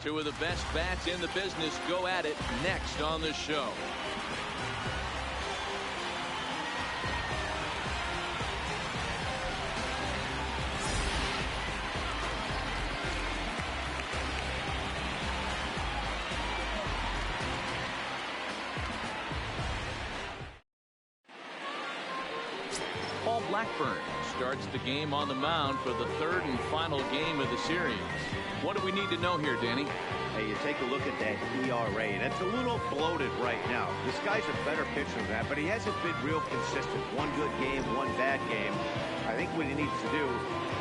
Two of the best bats in the business go at it next on the show. Blackburn starts the game on the mound for the third and final game of the series. What do we need to know here, Danny? Hey, you take a look at that ERA. That's a little bloated right now. This guy's a better pitcher than that, but he hasn't been real consistent. One good game, one bad game. I think what he needs to do,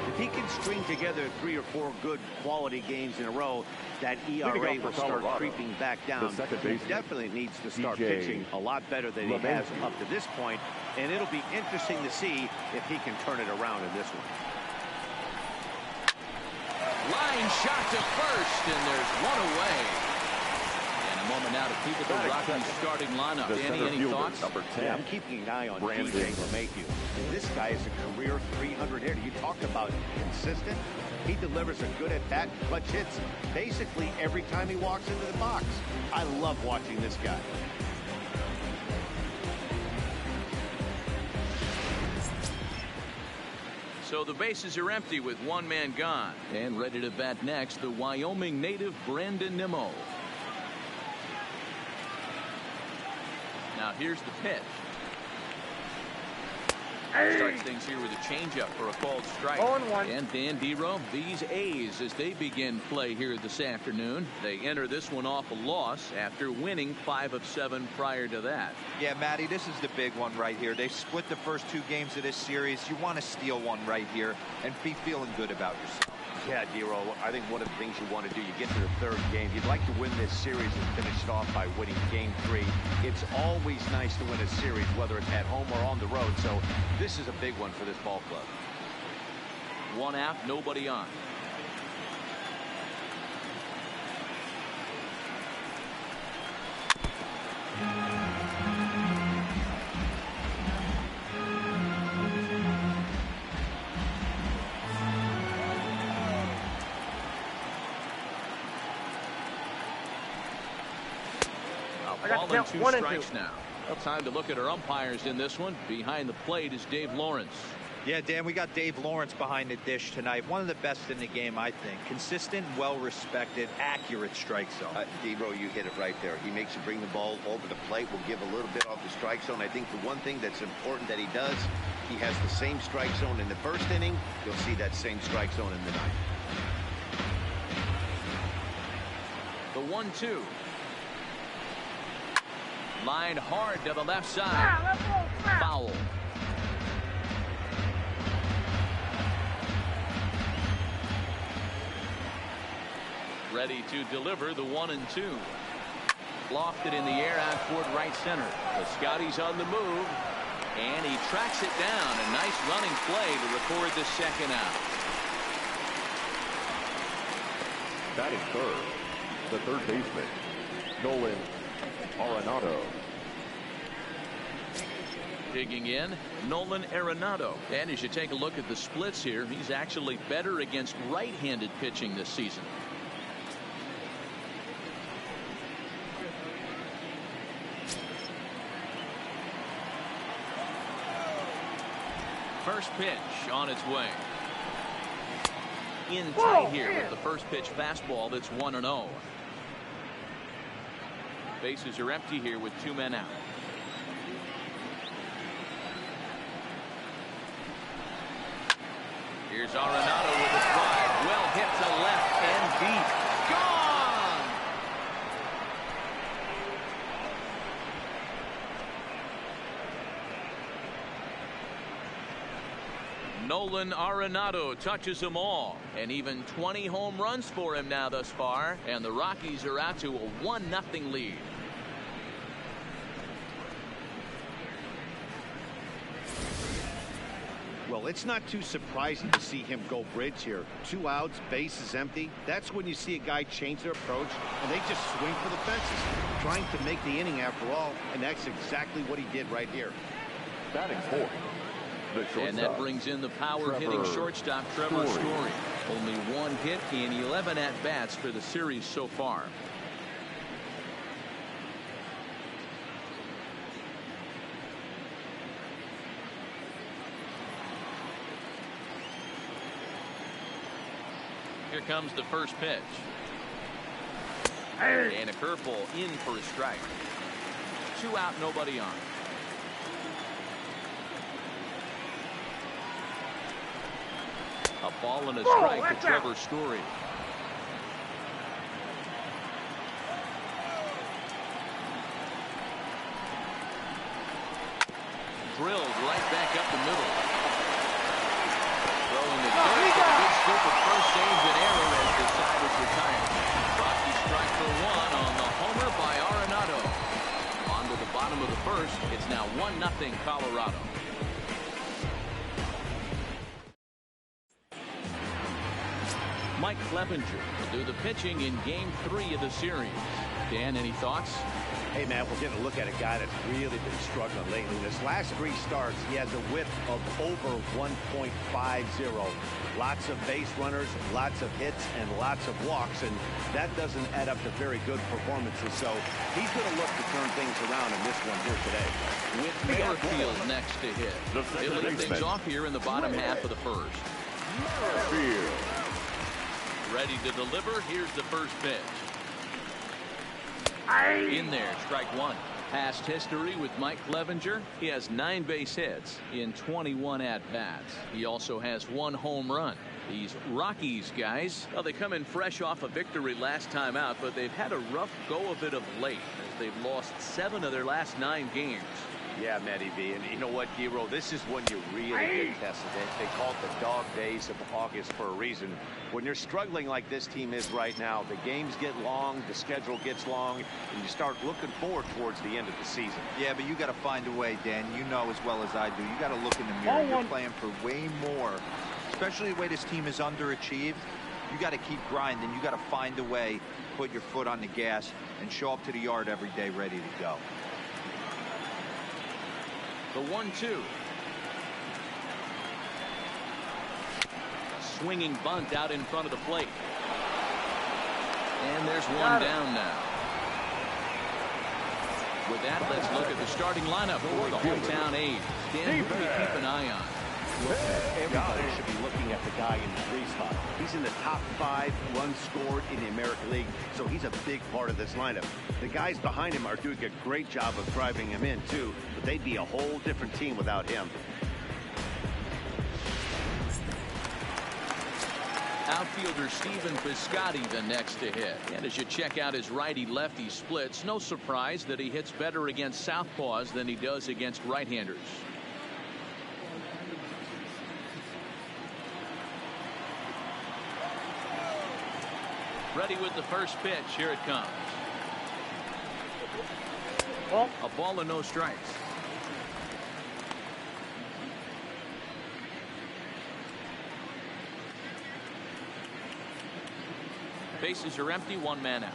if he can string together 3 or 4 good quality games in a row, that ERA will start creeping back down. He definitely needs to start pitching a lot better than he has up to this point, and it'll be interesting to see if he can turn it around in this one. Line shot to first, and there's one away. And a moment now to keep it the Rockies starting lineup. Danny, any thoughts? Yeah, I'm keeping an eye on DJ LeMahieu. This guy is a career 300 hitter. You talk about consistent. He delivers a good at-bat, clutch hits basically every time he walks into the box. I love watching this guy. So the bases are empty with one man gone. And ready to bat next, the Wyoming native Brandon Nimmo. Now here's the pitch. Starts things here with a changeup for a called strike. 0-1. And Dan Dero, these A's, as they begin play here this afternoon, they enter this one off a loss after winning 5 of 7 prior to that. Yeah, Matty, this is the big one right here. They split the first 2 games of this series. You want to steal one right here and be feeling good about yourself. Yeah, Dero, I think one of the things you want to do, you get to the 3rd game, you'd like to win this series and finish it off by winning game 3. It's always nice to win a series, whether it's at home or on the road, so this is a big one for this ball club. One out, nobody on. Ball 2 strikes now. Well, time to look at our umpires in this one. Behind the plate is Dave Lawrence. Yeah, Dan, we got Dave Lawrence behind the dish tonight. One of the best in the game, I think. Consistent, well-respected, accurate strike zone. Dero, you hit it right there. He makes you bring the ball over the plate. Will give a little bit off the strike zone. I think the one thing that's important that he does, he has the same strike zone in the 1st inning. You'll see that same strike zone in the 9th. The 1-2. Line hard to the left side. Foul. Ready to deliver the 1-2. Lofted in the air out toward right center. The Scotty's on the move. And he tracks it down. A nice running play to record the 2nd out. Batting 3rd, the 3rd baseman, Nolan Arenado. Digging in, Nolan Arenado. And as you take a look at the splits here, he's actually better against right-handed pitching this season. First pitch on its way. In tight here with the first pitch fastball that's 1-0. Bases are empty here with 2 men out. Here's Arenado with a drive. Well hit to left and deep. Gone! Nolan Arenado touches them all. And even 20 home runs for him now thus far. And the Rockies are out to a 1-0 lead. Well, it's not too surprising to see him go bridge here. 2 outs, bases empty. That's when you see a guy change their approach, and they just swing for the fences, trying to make the inning after all, and that's exactly what he did right here. Batting 4th, the shortstop. And that brings in the power-hitting shortstop, Trevor Story. Only one hit in 11 at-bats for the series so far. Here comes the first pitch. And a curveball in for a strike. 2 out, nobody on. A ball and a strike to Trevor Story. Drilled right back up the middle. Throwing the third. Good scoop of first saves and error as the side is retired. Rockies strike for 1 on the homer by Arenado. On to the bottom of the first. It's now 1-0 Colorado. Mike Clevenger will do the pitching in Game 3 of the series. Dan, any thoughts? Hey, man, we're getting a look at a guy that's really been struggling lately. This last 3 starts, he has a whip of over 1.50. Lots of base runners, lots of hits, and lots of walks, and that doesn't add up to very good performances. So he's going to look to turn things around in this one here today. With Merrifield next to hit. He'll lead things off here in the bottom half of the first. Ready to deliver. Here's the first pitch. In there, strike 1. Past history with Mike Clevenger. He has 9 base hits in 21 at-bats. He also has 1 home run. These Rockies guys, well, they come in fresh off a victory last time out, but they've had a rough go of it of late as they've lost 7 of their last 9 games. Yeah, Matty V. And you know what, Giro? This is when you really get tested. They call it the dog days of August for a reason. When you're struggling like this team is right now, the games get long, the schedule gets long, and you start looking forward towards the end of the season. Yeah, but you got to find a way, Dan. You know as well as I do. You got to look in the mirror. You're playing for way more, especially the way this team is underachieved. You got to keep grinding. You got to find a way, put your foot on the gas, and show up to the yard every day ready to go. The 1-2. Swinging bunt out in front of the plate. And there's one down now. With that, let's look at the starting lineup for the hometown A's. Dan, who do we keep an eye on? Everybody should be looking at the guy in the 3 spot. He's in the top 5 runs scored in the American League, so he's a big part of this lineup. The guys behind him are doing a great job of driving him in, too, but they'd be a whole different team without him. Outfielder Stephen Piscotty the next to hit. And as you check out his righty-lefty splits, no surprise that he hits better against southpaws than he does against right-handers. Ready with the first pitch. Here it comes. A ball and no strikes. Bases are empty. 1 man out.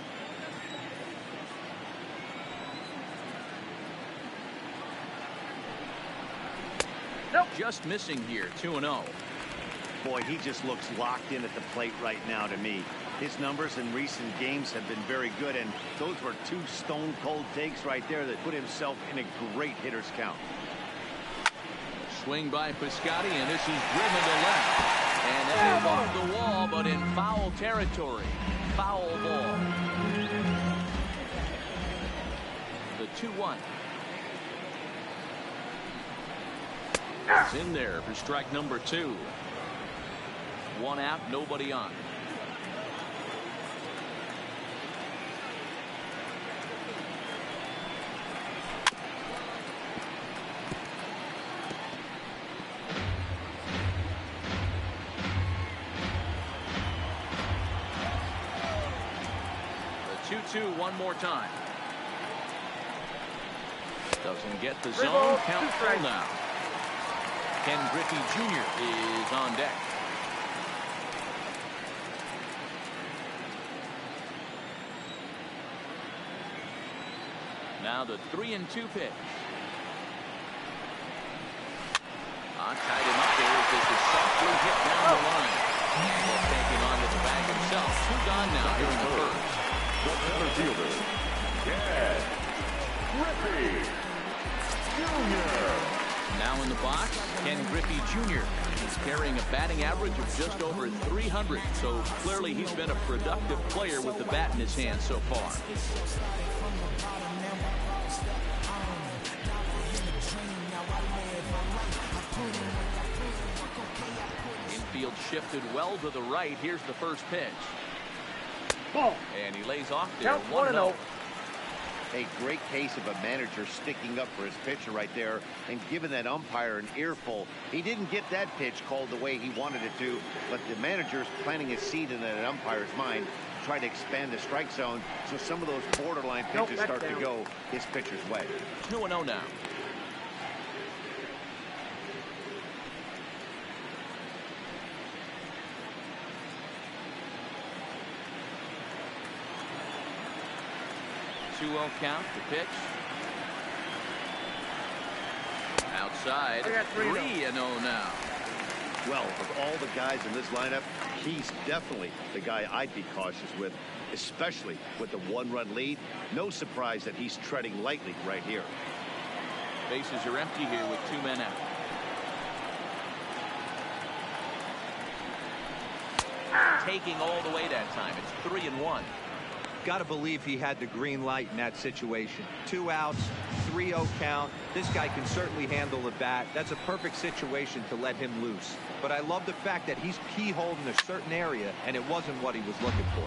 Nope. Just missing here. 2-0. Boy, he just looks locked in at the plate right now to me. His numbers in recent games have been very good, and those were 2 stone-cold takes right there that put himself in a great hitter's count. Swing by Piscotty, and this is driven to left. And that is off the wall, but in foul territory. Foul ball. The 2-1. It's in there for strike number 2. 1 out, nobody on. The 2-2 one more time. Doesn't get the zone. Count full now. Ken Griffey Jr. is on deck. Now the 3-2 pitch. Tied him up there as this is softly hit down the line. We'll take on now here in the first. The center fielder, Ken Griffey Jr. Now in the box, Ken Griffey Jr. He's carrying a batting average of just over 300, so clearly he's been a productive player with the bat in his hand so far. Infield shifted well to the right. Here's the first pitch. Ball. And he lays off there. Count 1-0. A great case of a manager sticking up for his pitcher right there and giving that umpire an earful. He didn't get that pitch called the way he wanted it to, but the manager's planting a seed in that umpire's mind to try to expand the strike zone so some of those borderline pitches start to go his pitcher's way. 2-0 now. Count the pitch. Outside. 3-0 now. Well, of all the guys in this lineup, he's definitely the guy I'd be cautious with, especially with the one-run lead. No surprise that he's treading lightly right here. Bases are empty here with 2 men out. Taking all the way that time. It's 3-1. Got to believe he had the green light in that situation. 2 outs, 3-0 count. This guy can certainly handle the bat. That's a perfect situation to let him loose. But I love the fact that he's keyholed in a certain area, and it wasn't what he was looking for.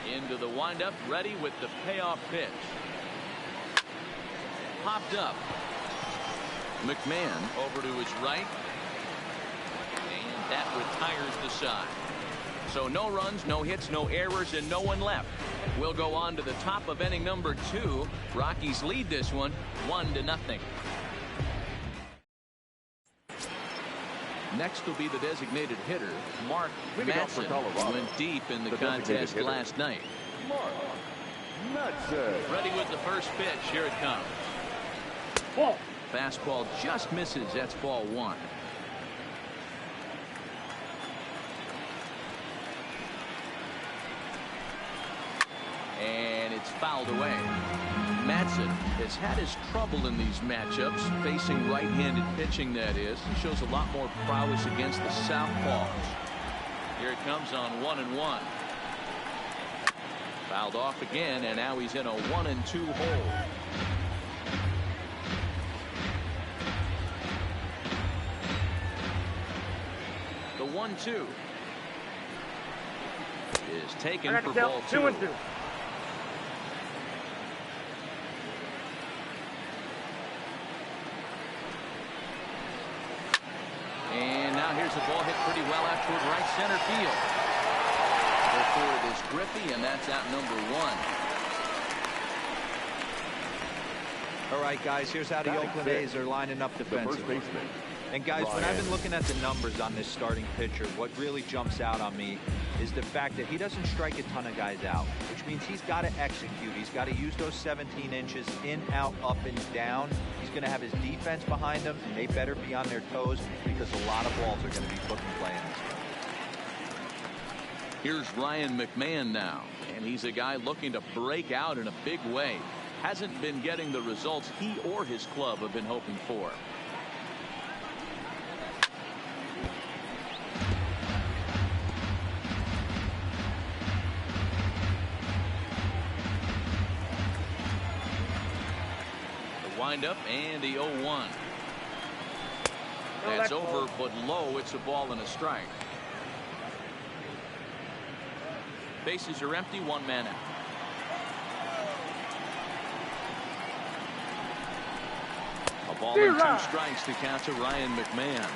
Into the windup, ready with the payoff pitch. Popped up. McMahon over to his right. And that retires the side. So no runs, no hits, no errors, and no one left. We'll go on to the top of inning number 2. Rockies lead this one 1-0. Next will be the designated hitter, Mark Madsen, who went deep in the contest last night. Mark Madsen. Ready with the first pitch. Here it comes. Ball. Fastball just misses. That's ball 1. And it's fouled away. Madsen has had his trouble in these matchups, facing right-handed pitching, that is. He shows a lot more prowess against the southpaws. Here it comes on 1-1. Fouled off again, and now he's in a 1-2 hole. The 1-2 is taken for ball 2. 2-2. And now here's the ball hit pretty well out toward right center field. For it is Griffey, and that's out number 1. All right, guys, here's how the Oakland A's are lining up defensively. And guys, when I've been looking at the numbers on this starting pitcher, what really jumps out on me is the fact that he doesn't strike a ton of guys out, which means he's got to execute. He's got to use those 17 inches in, out, up, and down. He's going to have his defense behind him, and they better be on their toes because a lot of balls are going to be put in play in this one. Here's Ryan McMahon now, and he's a guy looking to break out in a big way. Hasn't been getting the results he or his club have been hoping for. Up and the 0-1. That's over, but low. It's a ball and a strike. Bases are empty. 1 man out. A ball and 2 strikes to count to Ryan McMahon.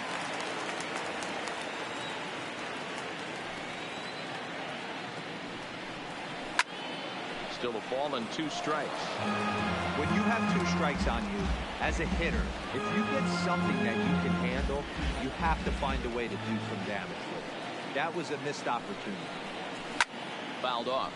Still a ball and 2 strikes. When you have 2 strikes on you, as a hitter, if you get something that you can handle, you have to find a way to do some damage with it. That was a missed opportunity. Fouled off.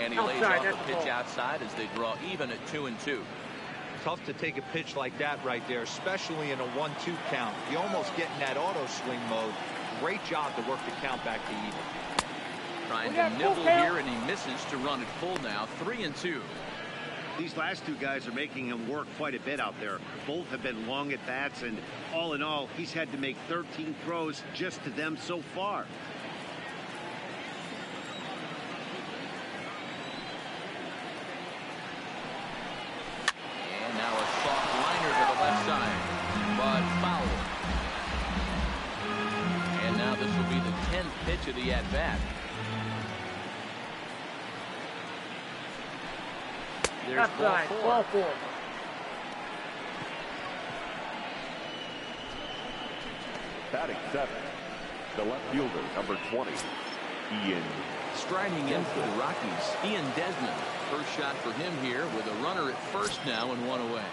And he lays off the pitch outside as they draw even at 2-2. Tough to take a pitch like that right there, especially in a 1-2 count. You almost get in that auto swing mode. Great job to work the count back to even. Trying to nibble here, and he misses to run it full now. 3-2. These last two guys are making him work quite a bit out there. Both have been long at bats, and all in all, he's had to make 13 throws just to them so far. And now a soft liner to the left side, but foul. And now this will be the 10th pitch of the at-bat. There's ball 4. Batting 7, the left fielder, number 20, Ian. Striding in for the Rockies, Ian Desmond. First shot for him here with a runner at first now and one away.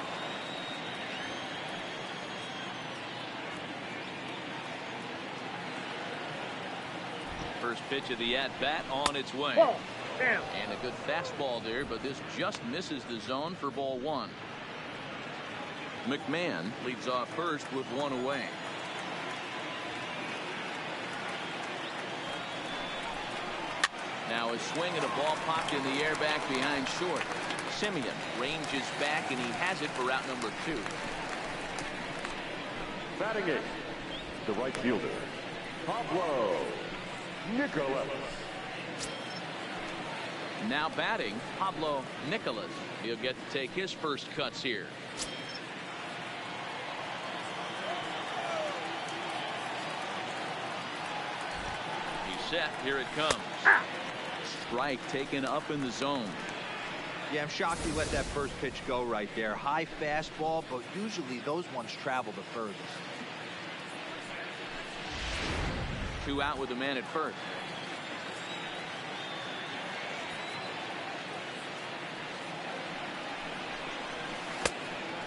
First pitch of the at-bat on its way. And a good fastball there, but this just misses the zone for ball 1. McMahon leads off first with one away. Now a swing and a ball popped in the air back behind short. Simeon ranges back, and he has it for out number 2. Batting 8, the right fielder, Pablo Nicolas. Now batting, Pablo Nicolas. He'll get to take his first cuts here. He's set. Here it comes. Strike taken up in the zone. Yeah, I'm shocked he let that first pitch go right there. High fastball, but usually those ones travel the furthest. 2 out with the man at first.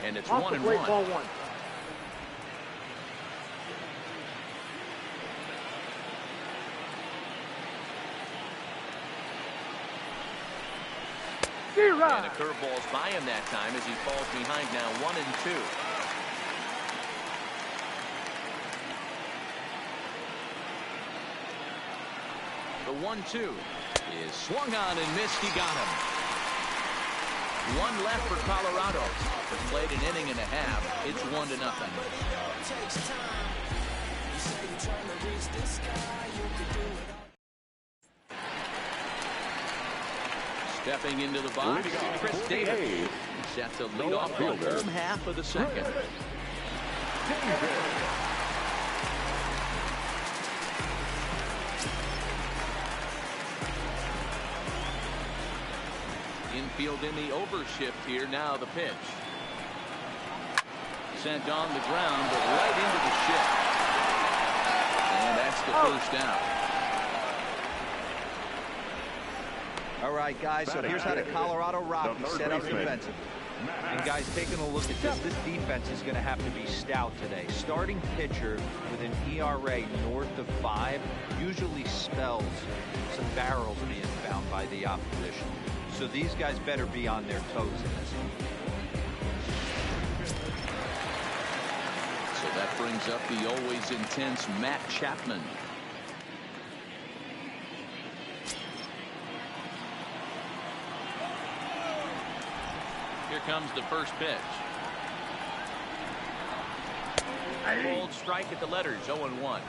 And it's 1-1. Ball 1. And a curveball's by him that time as he falls behind now 1-2. The 1-2 is swung on and missed. He got him. 1 left for Colorado. They played an inning and a half. It's 1-0. Stepping into the box, Chris Davis. Set to lead off the home half of the second. Infield in the overshift here. Now the pitch. Sent on the ground, but right into the shift. And that's the first out. All right, guys, so here's how the Colorado Rockies set up defensively. And guys, taking a look at this defense is going to have to be stout today. Starting pitcher with an ERA north of 5 usually spells some barrels being found by the opposition. So these guys better be on their toes in this one. So that brings up the always intense Matt Chapman. Here comes the first pitch. Bold strike at the letters, 0-1.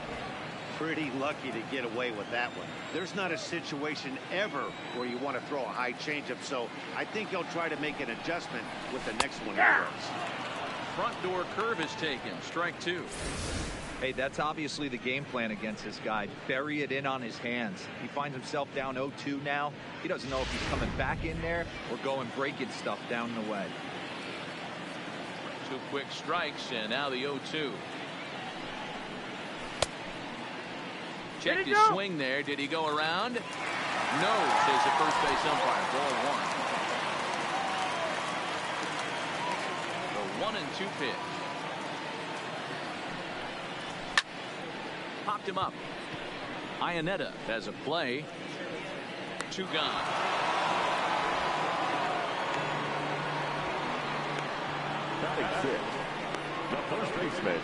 Pretty lucky to get away with that one. There's not a situation ever where you want to throw a high changeup, so I think he'll try to make an adjustment with the next one he throws. Front door curve is taken. Strike 2. Hey, that's obviously the game plan against this guy. Bury it in on his hands. He finds himself down 0-2 now. He doesn't know if he's coming back in there or going breaking stuff down the way. 2 quick strikes, and now the 0-2. Checked his swing there. Did he go around? No, says the first base umpire. Ball 1. The 1-2 pitch. Popped him up. Ionetta has a play. 2 gone. Batting sixth, the first baseman,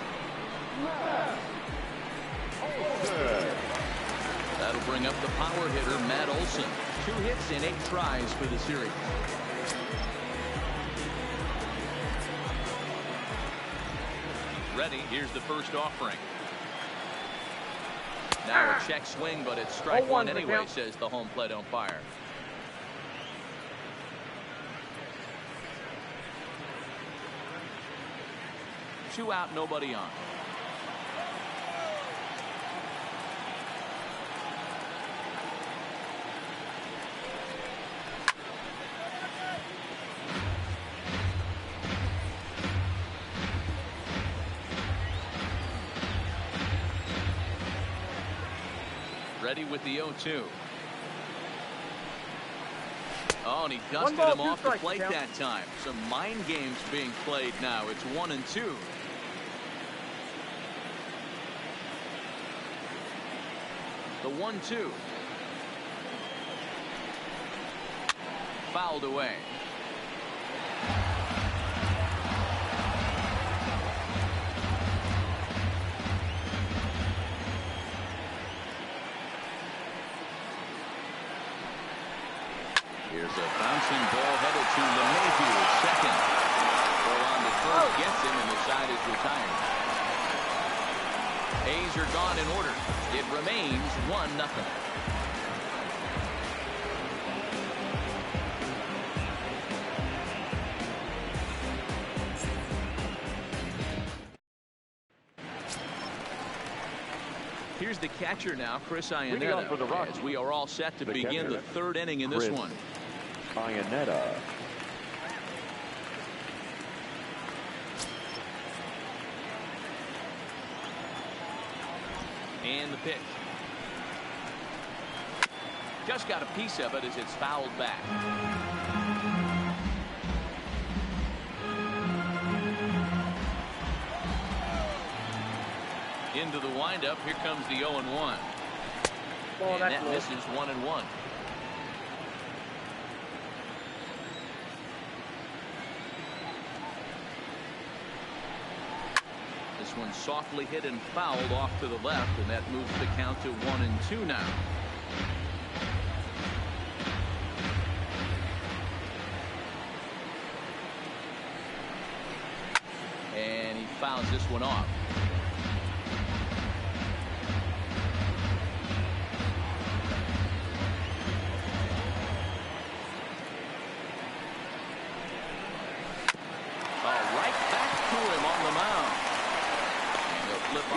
Olsen. That'll bring up the power hitter, Matt Olson. 2 hits in 8 tries for the series. Ready, here's the first offering. Now a check swing, but it's strike one anyway, says the home plate umpire. Two out, nobody on. Ready with the 0-2. Oh, and he dusted him off the plate that time. Some mind games being played now. It's 1-2. The 1-2. Fouled away. Here's a bouncing ball headed to LeMahieu at second. Ball on to first gets him, and the side is retired. A's are gone in order. It remains 1-0. Here's the catcher now, Chris Iannetta, as we are all set to begin the third inning in this one. Iannetta. And the pitch. Just got a piece of it as it's fouled back. Into the windup. Here comes the 0-1. And that misses 1-1. This one softly hit and fouled off to the left, and that moves the count to 1-2 now. And he fouls this one off.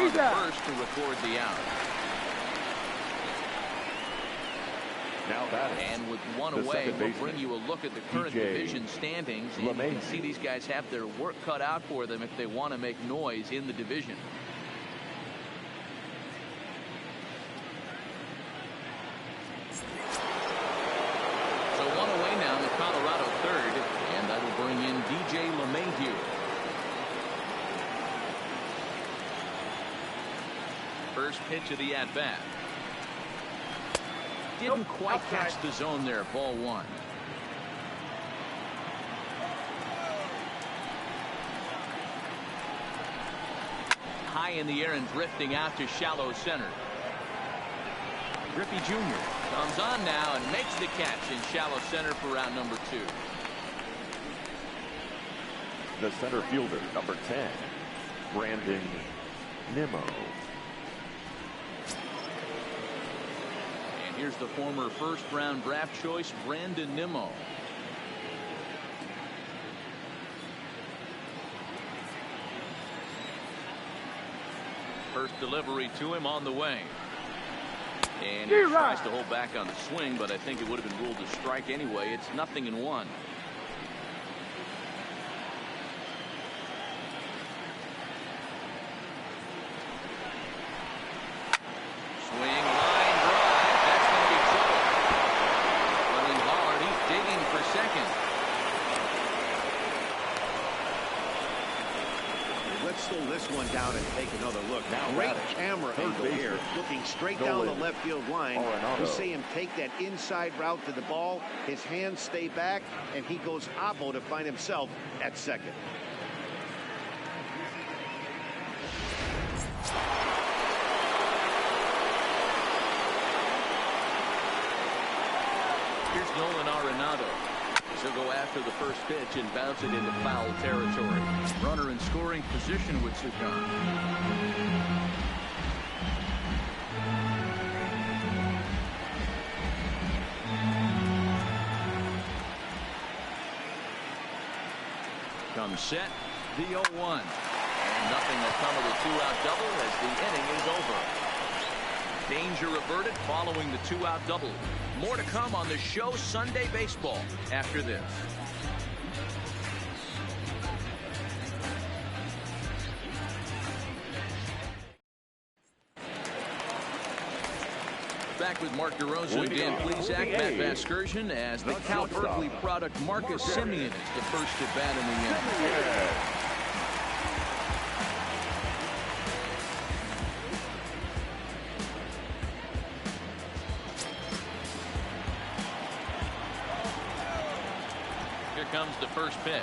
On first to record the out. Now batting. And with one away, we'll bring you a look at the current division standings. And you can see these guys have their work cut out for them if they want to make noise in the division. So one away now in the Colorado third, and that will bring in DJ LeMahieu. First pitch of the at-bat. Didn't quite catch the zone there. Ball one. High in the air and drifting out to shallow center. Griffey Jr. comes on now and makes the catch in shallow center for round number 2. The center fielder, number 10, Brandon Nimmo. Here's the former first-round draft choice, Brandon Nimmo. First delivery to him on the way. And he tries to hold back on the swing, but I think it would have been ruled a strike anyway. It's 0-1. Slow this one down and take another look. Now, great camera angle here, looking straight down the left field line. You see him take that inside route to the ball. His hands stay back, and he goes oppo to find himself at second. He'll go after the first pitch and bounce it into foul territory. Runner in scoring position with Sukan. Comes set, the 0-1. And nothing will come of the two-out double as the inning is over. Danger averted following the two-out double. More to come on the show Sunday Baseball after this. Back with Mark DeRosa and Dan Plesac, Matt Vasgersian, as the Cal Berkeley product Marcus Semien is the first at bat in the inning. Here comes the first pitch.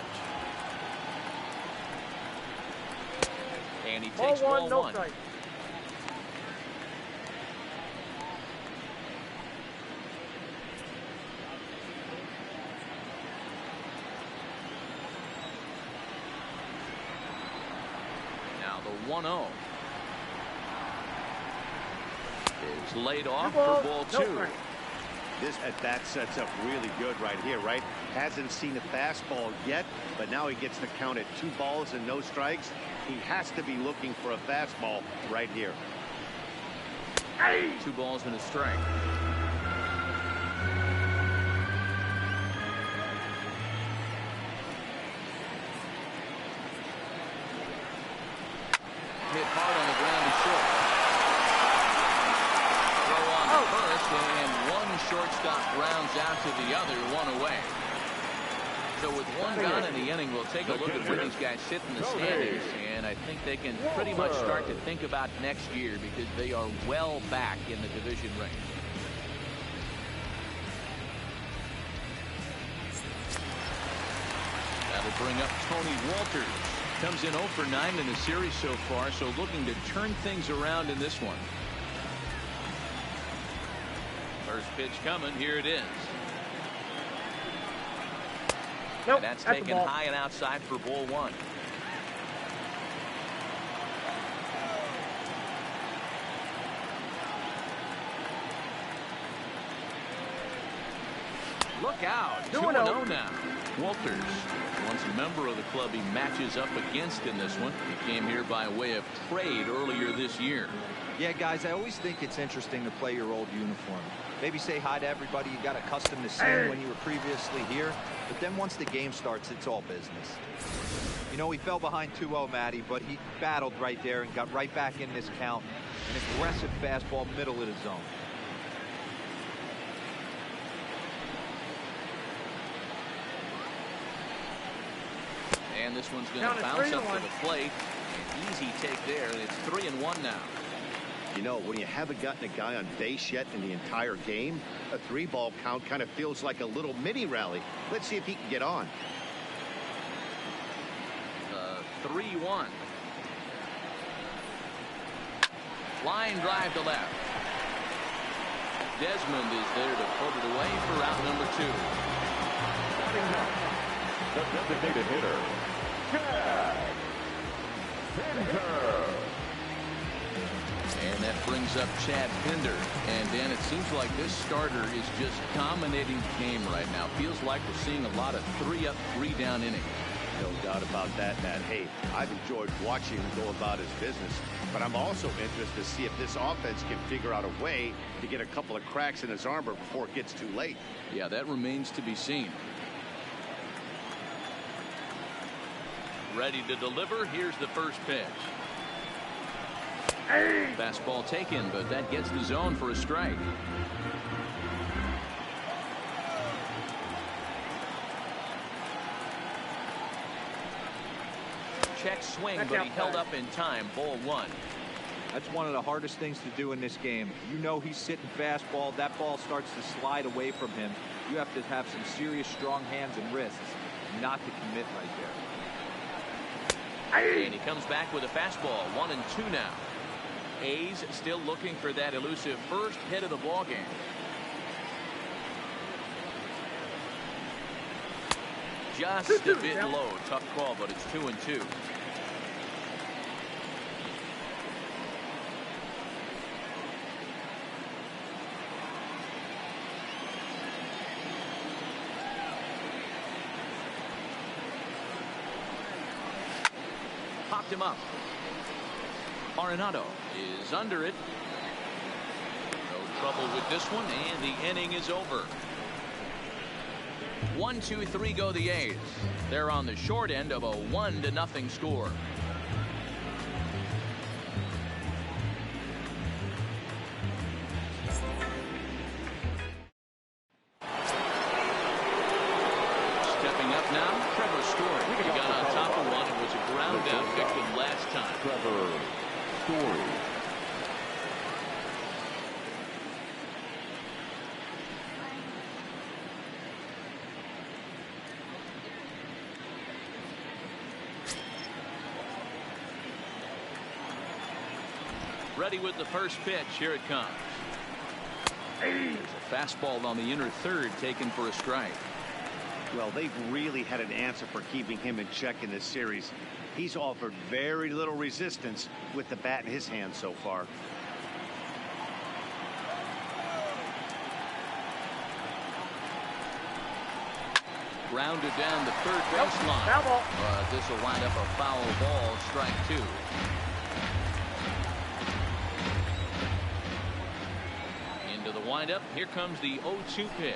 And he takes ball one. Now the 1-0 is laid off for ball two. This at bat sets up really good right here, right? Hasn't seen a fastball yet, but now he gets the count at 2 balls and no strikes. He has to be looking for a fastball right here. 2 balls and a strike. Hit hard on the ground to short. Throw on the first, and one shortstop rounds out to the other, 1 away. So with 1 gone in the inning, we'll take a look at where these guys sit in the standings, and I think they can pretty much start to think about next year because they are well back in the division race. That'll bring up Tony Walters. Comes in 0 for 9 in the series so far, so looking to turn things around in this one. First pitch coming. Here it is. Nope, and that's taken high and outside for ball 1. Look out. 2-0 now. Walters, once a member of the club he matches up against in this one. He came here by way of trade earlier this year. Yeah, guys, I always think it's interesting to play your old uniform. Maybe say hi to everybody you got accustomed to seeing when you were previously here. But then once the game starts, it's all business. You know, he fell behind 2-0, Matty, but he battled right there and got right back in this count. An aggressive fastball, middle of the zone. And this one's going to bounce up to the plate. An easy take there. It's 3-1 now. You know, when you haven't gotten a guy on base yet in the entire game, a 3-ball count kind of feels like a little mini rally. Let's see if he can get on. 3-1. Line drive to left. Desmond is there to put it away for out number 2. The designated hitter, Chad Pinder. And that brings up Chad Pinder. And Dan, it seems like this starter is just dominating the game right now. Feels like we're seeing a lot of 3-up, 3-down innings. No doubt about that, Matt. Hey, I've enjoyed watching him go about his business, but I'm also interested to see if this offense can figure out a way to get a couple of cracks in his armor before it gets too late. Yeah, that remains to be seen. Ready to deliver. Here's the first pitch. Fastball taken, but that gets the zone for a strike. Check swing, but he held up in time. Ball 1. That's one of the hardest things to do in this game. You know he's sitting fastball. That ball starts to slide away from him. You have to have some serious strong hands and wrists not to commit right there. And he comes back with a fastball. 1-2 now. A's still looking for that elusive first hit of the ball game. Just a bit low. Tough call, but it's 2-2. Popped him up. Arenado is under it. No trouble with this one, and the inning is over. 1, 2, 3 go the A's. They're on the short end of a 1-0 score. Stepping up now, Trevor Story. He got on top of one and was a ground down victim last time. Trevor Story. Ready with the first pitch. Here it comes. There's a fastball on the inner third taken for a strike. Well, they've really had an answer for keeping him in check in this series. He's offered very little resistance with the bat in his hand so far. Grounded down the third baseline. But this will wind up a foul ball. Strike 2. Into the windup. Here comes the 0-2 pitch.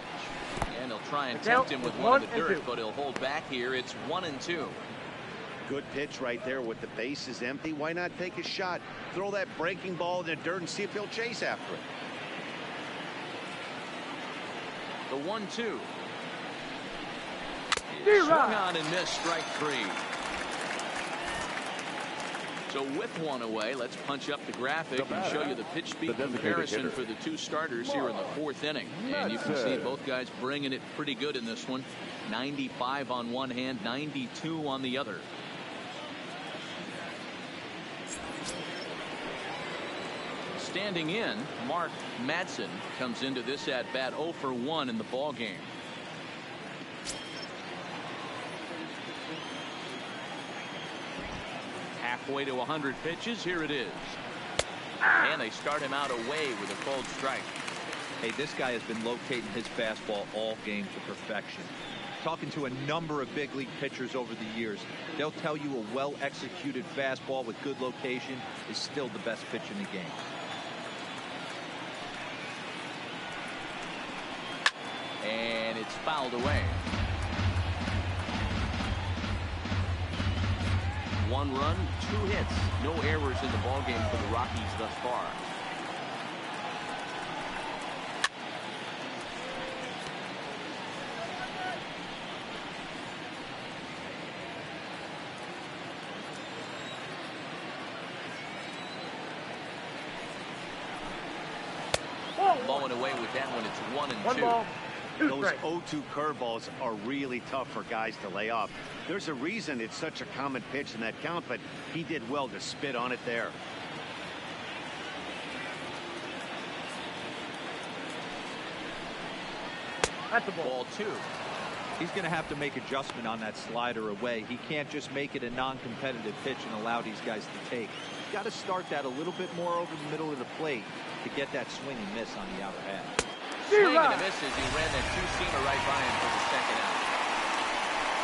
And he'll try and tempt him with one in the dirt, but he'll hold back here. It's 1-2. Good pitch right there with the base is empty. Why not take a shot? Throw that breaking ball in the dirt and see if he'll chase after it. The 1-2. Swung on and missed. Strike 3. So with one away, let's punch up the graphic and show you the pitch speed comparison for the two starters here in the fourth inning. And you can see both guys bringing it pretty good in this one. 95 on one hand, 92 on the other. Standing in, Mark Madsen comes into this at bat 0 for 1 in the ball game. Halfway to 100 pitches. Here it is. And they start him out away with a cold strike. Hey, this guy has been locating his fastball all game to perfection. Talking to a number of big league pitchers over the years, they'll tell you a well-executed fastball with good location is still the best pitch in the game. And it's fouled away. 1 run, 2 hits, no errors in the ballgame for the Rockies thus far. Blowing away with that one. It's 1-2. Those 0-2 curveballs are really tough for guys to lay off. There's a reason it's such a common pitch in that count, but he did well to spit on it there. That's a ball 2. He's going to have to make adjustment on that slider away. He can't just make it a non-competitive pitch and allow these guys to take. He's got to start that a little bit more over the middle of the plate to get that swing and miss on the outer half. Swing and a miss as he ran that two-seamer right by him for the second out.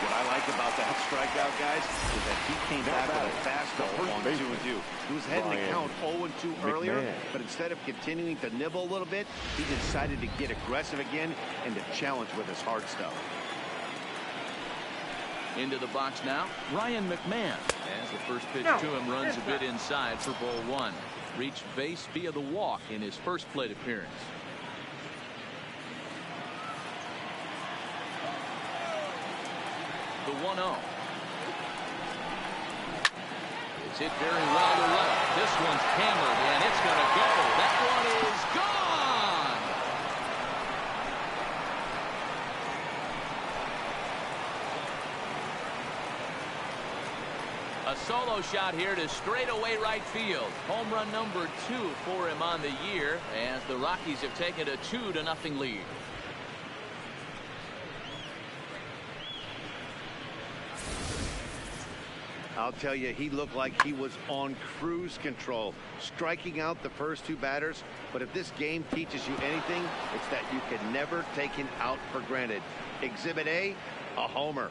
What I like about that strikeout, guys, is that he came back with a fastball on 2-2. He was heading the count 0-2 earlier, but instead of continuing to nibble a little bit, he decided to get aggressive again and to challenge with his hard stuff. Into the box now, Ryan McMahon. As the first pitch to him runs a bit inside for ball 1. Reached base via the walk in his first plate appearance. The 1-0. It's hit very well to left. This one's hammered, and it's going to go. That one is gone. A solo shot here to straightaway right field. Home run number 2 for him on the year, as the Rockies have taken a 2-0 lead. I'll tell you, he looked like he was on cruise control, striking out the first 2 batters. But if this game teaches you anything, it's that you can never take him out for granted. Exhibit A, a homer.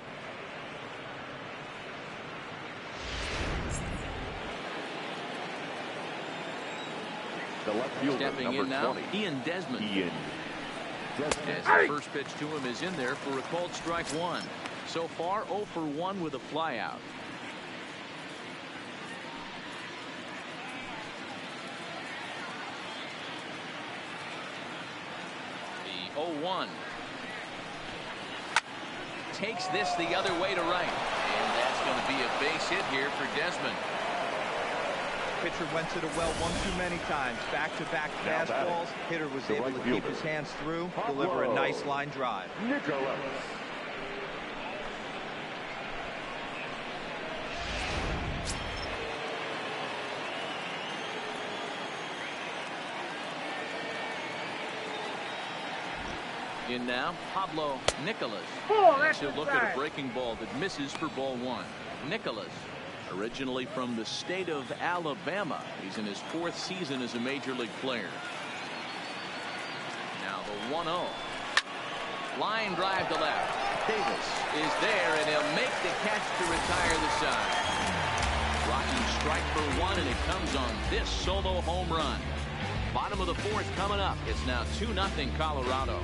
The left fielder, Stepping number in now, 20. Ian Desmond. Desmond. As the first pitch to him is in there for a called strike 1. So far 0 for 1 with a flyout. The 0-1 takes this the other way to right, and that's going to be a base hit here for Desmond. Pitcher went to the well one too many times. Back-to-back fastballs. Hitter was able to keep his hands through, deliver a nice line drive. Nicholas. In now, Pablo Nicholas. He'll look at a breaking ball that misses for ball 1. Nicholas, originally from the state of Alabama. He's in his 4th season as a major league player. Now the 1-0. Line drive to left. Davis is there, and he'll make the catch to retire the side. Rockies strike for 1, and it comes on this solo home run. Bottom of the 4th coming up. It's now 2-0 Colorado.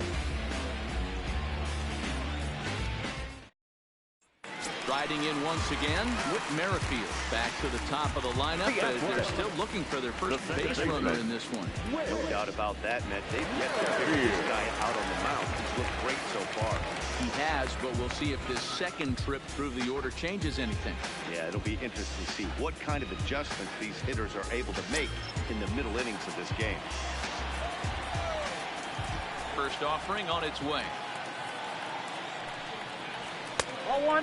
Riding in once again with Merrifield back to the top of the lineup as they're still looking for their first base runner in this one. No doubt about that, Matt. They've yet to figure this guy out on the mound. He's looked great so far. He has, but we'll see if this second trip through the order changes anything. Yeah, it'll be interesting to see what kind of adjustments these hitters are able to make in the middle innings of this game. First offering on its way.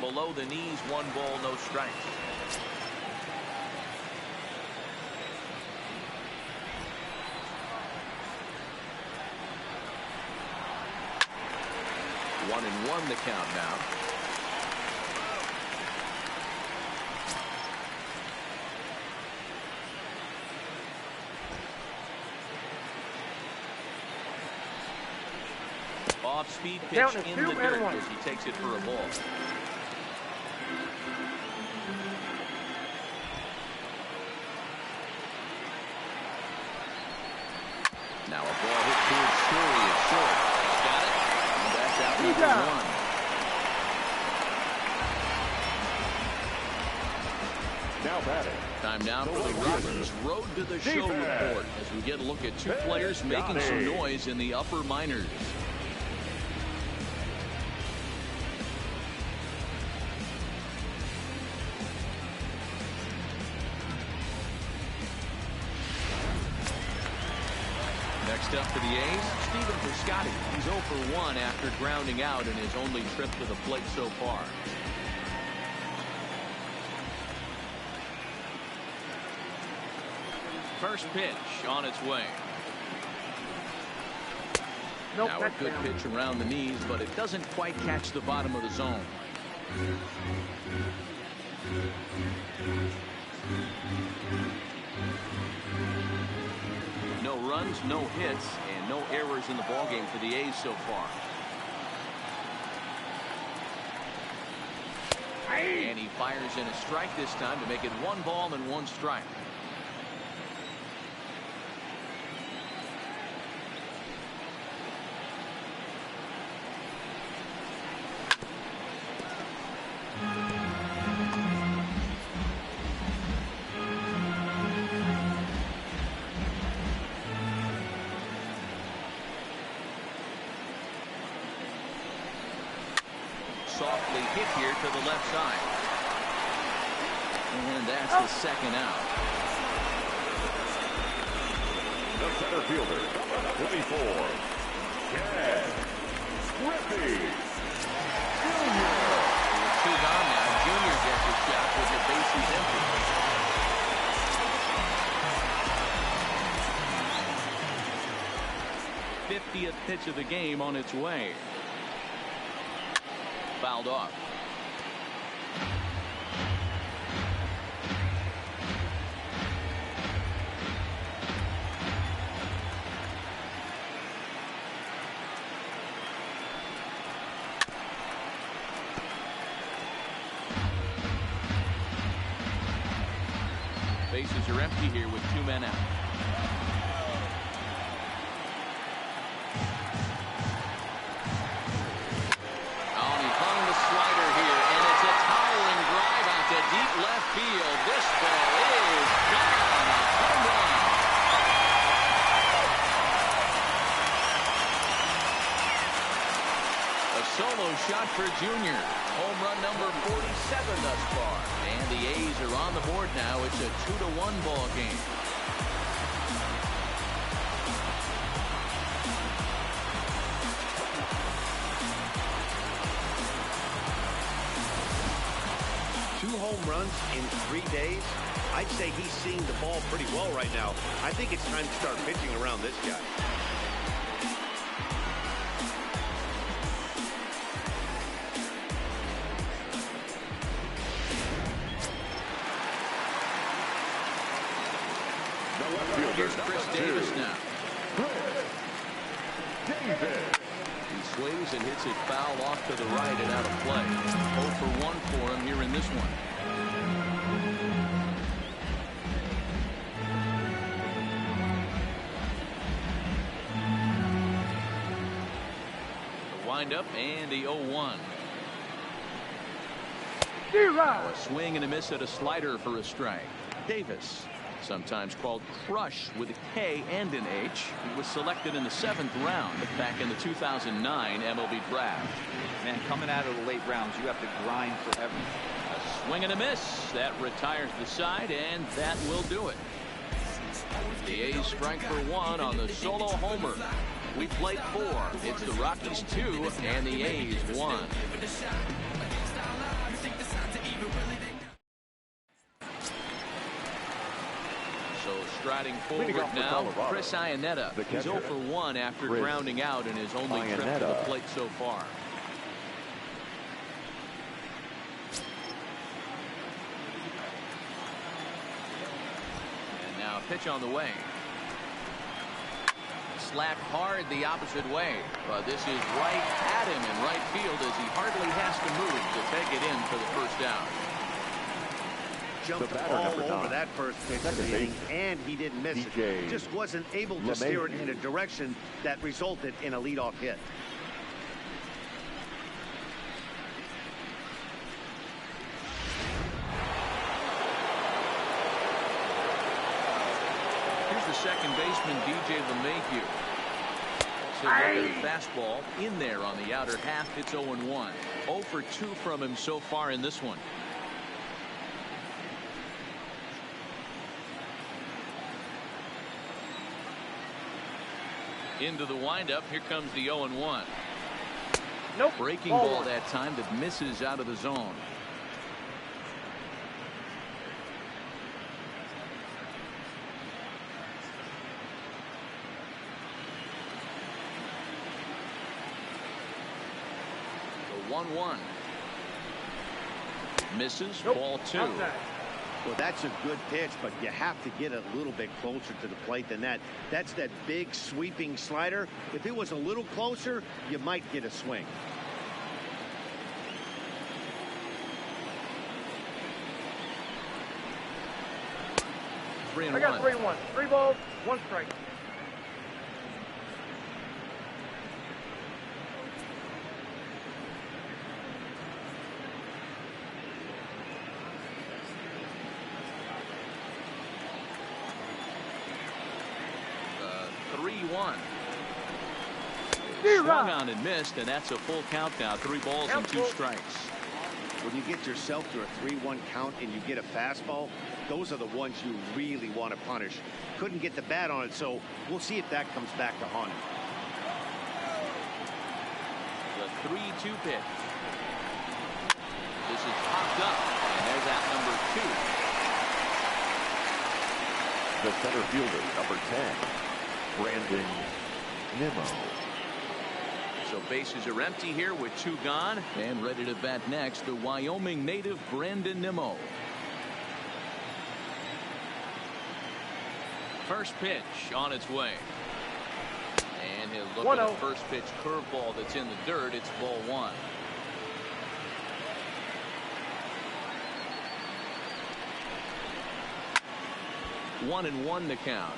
Below the knees, 1 ball, no strikes. One and 1 the count now. Off-speed pitch in the dirt as he takes it for a ball. Now a ball hit towards Story at short. He's got it. And that's out number 1. Now batting. Time now for the Rockies Road to the Show report as we get a look at 2 players making some noise in the upper minors. Next up for the A's, Stephen Piscotty. He's 0 for 1 after grounding out in his only trip to the plate so far. First pitch on its way. Now a good pitch around the knees, but it doesn't quite catch the bottom of the zone. No runs, no hits, and no errors in the ballgame for the A's so far. And he fires in a strike this time to make it 1 ball and 1 strike. Softly hit here to the left side. And that's the second out. The center fielder, 24. Ken Griffey Jr. With 2 gone now, Junior gets a shot with the bases empty. 50th pitch of the game on its way. Fouled off. Bases are empty here with 2 men out. Oh, and he hung the slider here, and it's a towering drive out to deep left field. This ball is gone. Home run. A solo shot for Junior. Home run number 47 thus far. And the A's are on the board now. It's a 2-1 ball game. Two home runs in 3 days. I'd say he's seeing the ball pretty well right now. I think it's time to start pitching around this guy. Here's Chris Davis now. He swings and hits it foul off to the right and out of play. 0 for 1 for him here in this one. The windup and the 0-1. A swing and a miss at a slider for a strike. Davis, sometimes called Crush with a K and an H. He was selected in the 7th round back in the 2009 MLB draft. Man, coming out of the late rounds, you have to grind forever. A swing and a miss. That retires the side, and that will do it. The A's strike for 1 on the solo homer. We played 4. It's the Rockies 2 and the A's 1. So striding forward now, Chris Iannetta. He's 0 for 1 after grounding out in his only trip to the plate so far. And now pitch on the way. Slapped hard the opposite way, but this is right at him in right field as he hardly has to move to take it in for the first out. Jumped all over that first pitch of the inning, and he didn't miss it. Just wasn't able to steer it in a direction that resulted in a leadoff hit. Here's the second baseman, DJ LeMahieu. So look at a fastball in there on the outer half. It's 0-1. 0 for 2 from him so far in this one. Into the windup. Here comes the 0-1. Nope. Breaking ball that time that misses out of the zone. The 1-1. Misses. Nope. Ball 2. Outside. Well, that's a good pitch, but you have to get a little bit closer to the plate than that. That's that big sweeping slider. If it was a little closer, you might get a swing. I got 3-1. 3 balls, 1 strike. Swung on and missed, and that's a full count now. 3 balls and 2 strikes. When you get yourself to a 3-1 count and you get a fastball, those are the ones you really want to punish. Couldn't get the bat on it, so we'll see if that comes back to haunt him. The 3-2 pitch. This is popped up, and there's out number 2. The center fielder, number 10, Brandon Nimmo. So bases are empty here with 2 gone, and ready to bat next, the Wyoming native Brandon Nimmo. First pitch on its way. And he'll look at the first pitch curveball that's in the dirt. It's ball 1. 1-1 the count.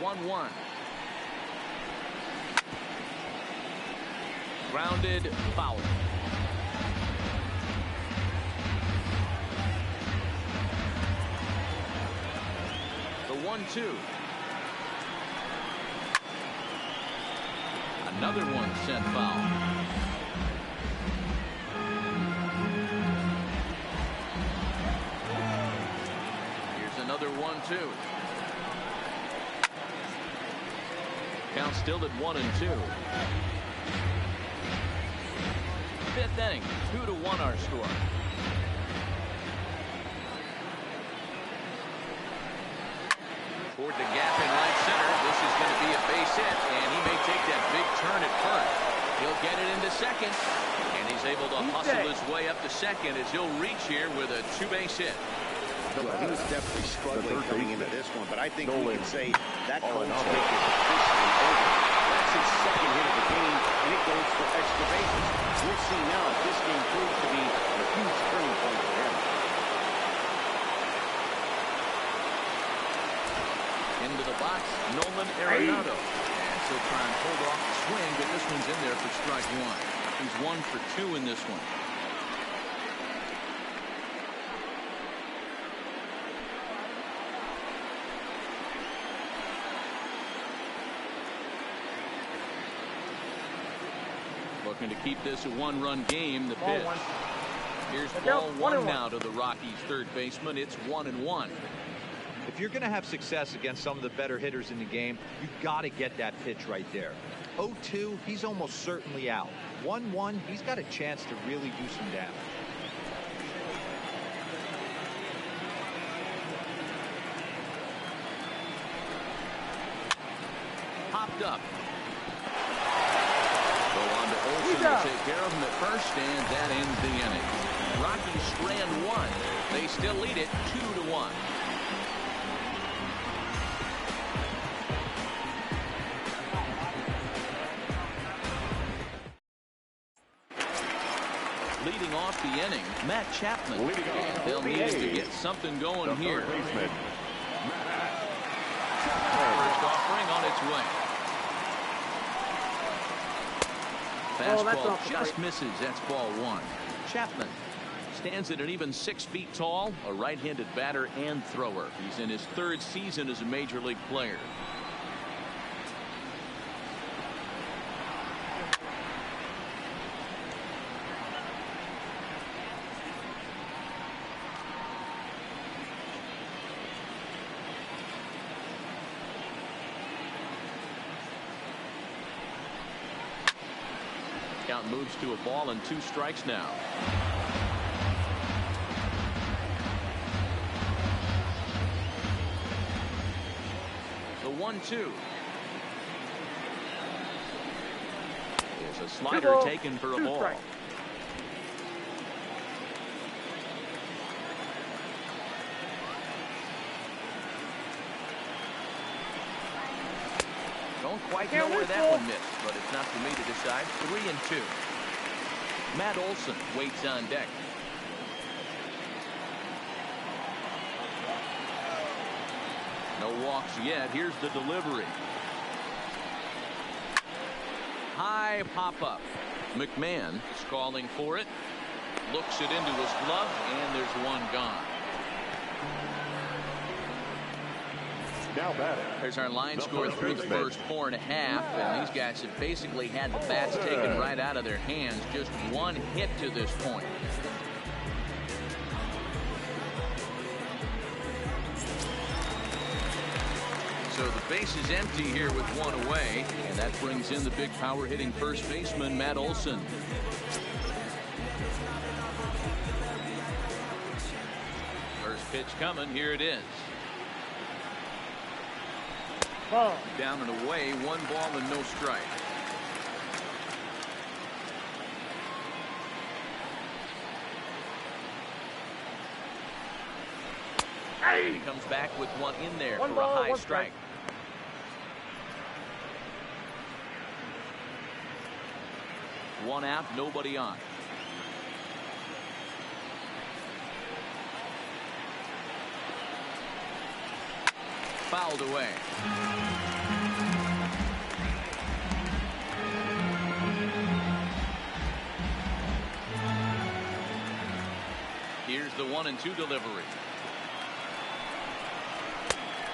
1-1. Grounded, foul. The 1-2. Another one sent foul. Here's another 1-2. Count still at 1-2. Fifth inning, 2-1 our score. Toward the gap in right center. This is going to be a base hit, and he may take that big turn at first. He'll get it into second, and he's able to hustle his way up to second as he'll reach here with a two-base hit. Well, he was definitely struggling coming into this one, but I think we can say that cold streak is officially over. That's his second hit of the game, and it goes for extra bases. We'll see now if this game proves to be a huge turning point for him. Into the box, Nolan Arenado. And he'll try and hold off the swing, but this one's in there for strike one. He's 1 for 2 in this one. Looking to keep this a one-run game. The pitch. Here's ball one now to the Rockies' third baseman. It's 1-1. If you're going to have success against some of the better hitters in the game, you've got to get that pitch right there. 0-2, he's almost certainly out. 1-1, he's got a chance to really do some damage. Popped up. Go on to Olsen to take care of him at first, and that ends the inning. Rockies strand one. They still lead it 2-1. Leading off the inning, Matt Chapman. And they'll need to get something going here. First offering on its way. Fastball just misses. That's ball one. Chapman stands at an even 6 feet tall, a right-handed batter and thrower. He's in his third season as a major league player. Count moves to a ball and 2 strikes now. The 1-2. There's a slider taken for a ball. Strikes. Don't quite know where that one missed, but it's not for me to decide. 3-2. Matt Olson waits on deck. No walks yet. Here's the delivery. High pop-up. McMahon is calling for it. Looks it into his glove, and there's one gone. Now batting. There's our line score through the first 4.5, and these guys have basically had the bats taken right out of their hands. Just one hit to this point. So the base is empty here with one away, and that brings in the big power hitting first baseman Matt Olson. First pitch coming. Here it is. Down and away, 1 ball and no strike. He comes back with one in there for a high strike. 1 out, nobody on. Fouled away. Here's the 1-2 delivery.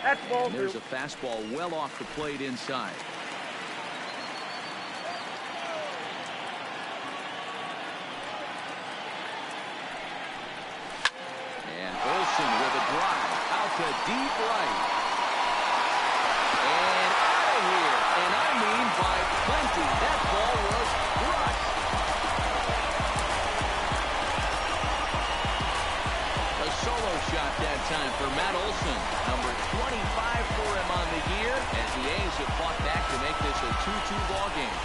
That's ball And there's two. a fastball well off the plate inside. And Olsen with a drive out to deep right. And out of here. And I mean by plenty. That ball was crushed. A solo shot that time for Matt Olsen. Number 25 for him on the year as the A's have fought back to make this a 2-2 ball game.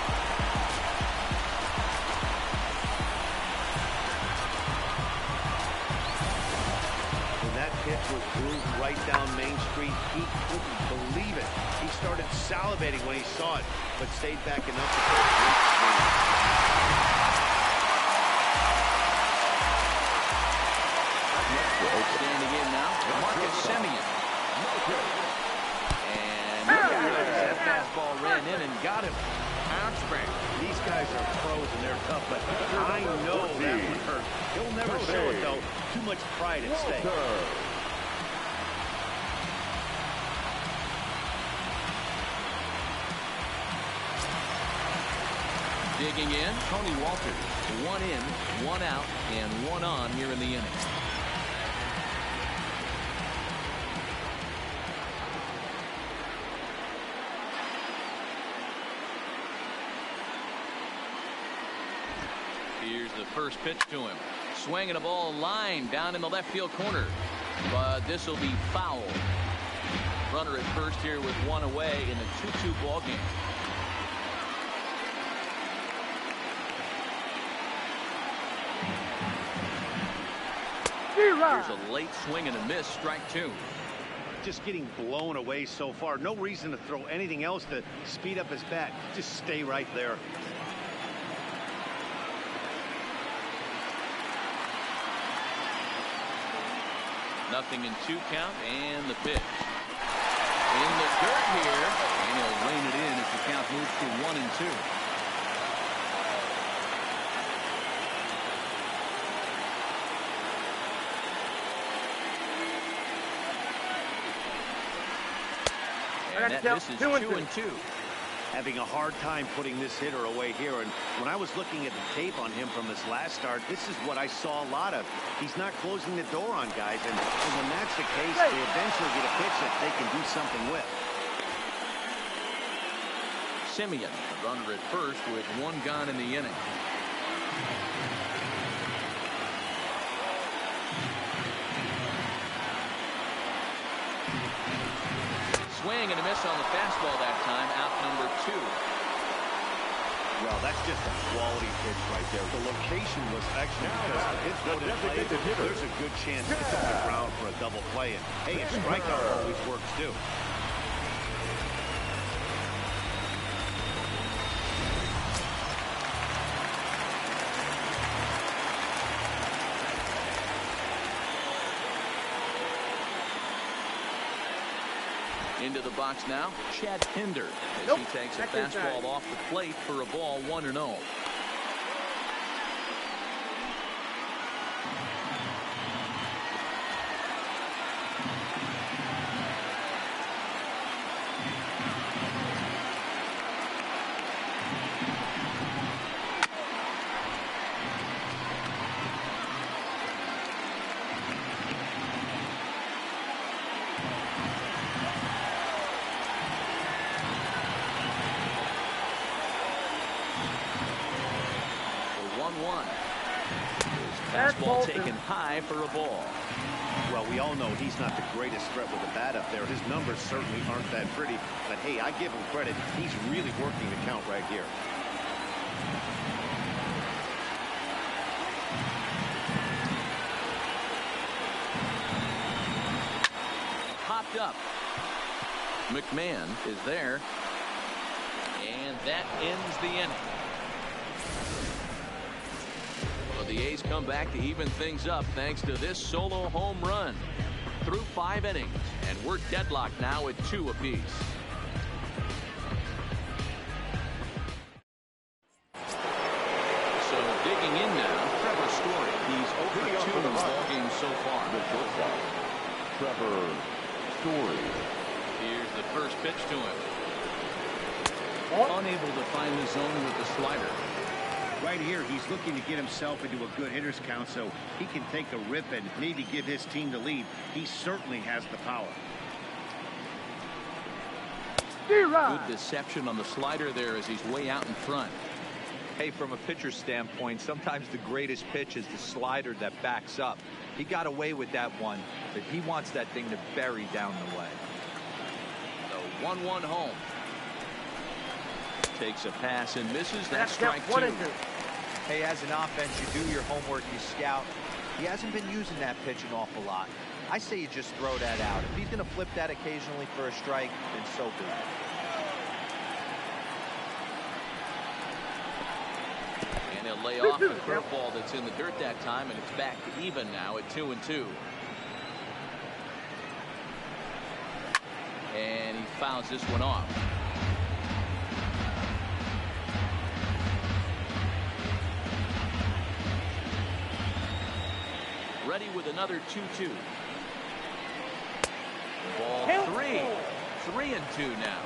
When that pitch was grooved right down Main Street, he couldn't believe it. He started salivating when he saw it, but stayed back enough to take a great swing. Standing in now, Marcus Semien. And that fastball ran in and got him. Bounce back. These guys are pros and they're tough, but I know that would hurt. He'll never show it, though. Too much pride at stake. Digging in, Tony Walters. 1 in, 1 out, and 1 on here in the inning. Here's the first pitch to him. Swinging a ball line down in the left field corner. But this will be foul. Runner at first here with 1 away in the 2-2 ball game. Here's a late swing and a miss. Strike 2. Just getting blown away so far. No reason to throw anything else to speed up his bat. Just stay right there. Nothing in 2 count, and the pitch. In the dirt here, and he'll rein it in as the count moves to 1-2. And that misses 2-2. Having a hard time putting this hitter away here. And when I was looking at the tape on him from his last start, this is what I saw a lot of. He's not closing the door on guys. And when that's the case, they eventually get a pitch that they can do something with. Semien, the runner at first with 1 gone in the inning. Swing and a miss on the fastball that time. Out number 2. Well, that's just a quality pitch right there. The location was excellent because the pitch loaded play, there's a good chance it's on the ground for a double play. And hey, a strikeout always works too. Into the box now, Chad Pinder as he takes a fastball off the plate for a ball 1-0. Fastball taken high for a ball. Well, we all know he's not the greatest threat with the bat up there. His numbers certainly aren't that pretty. But hey, I give him credit. He's really working the count right here. Popped up. McMahon is there. And that ends the inning. Well, the A's come back to even things up thanks to this solo home run. Through 5 innings, and we're deadlocked now at 2 apiece. So digging in now, Trevor Story. He's 0 for 2 in the ball game so far. The shortstop, Trevor Story. Here's the first pitch to him. Unable to find the zone with the slider. Right here, he's looking to get himself into a good hitter's count so he can take a rip and maybe give his team the lead. He certainly has the power. Good deception on the slider there as he's way out in front. Hey, from a pitcher's standpoint, sometimes the greatest pitch is the slider that backs up. He got away with that one, but he wants that thing to bury down the way. The 1-1 home. Takes a pass and misses. That's strike 2. Hey, as an offense, you do your homework, you scout. He hasn't been using that pitch an awful lot. I say you just throw that out. If he's going to flip that occasionally for a strike, then so be it. And he'll lay off the curveball that's in the dirt that time, and it's back to even now at 2-2. And he fouls this one off. Ready with another 2-2. Ball 3. 3-2 now.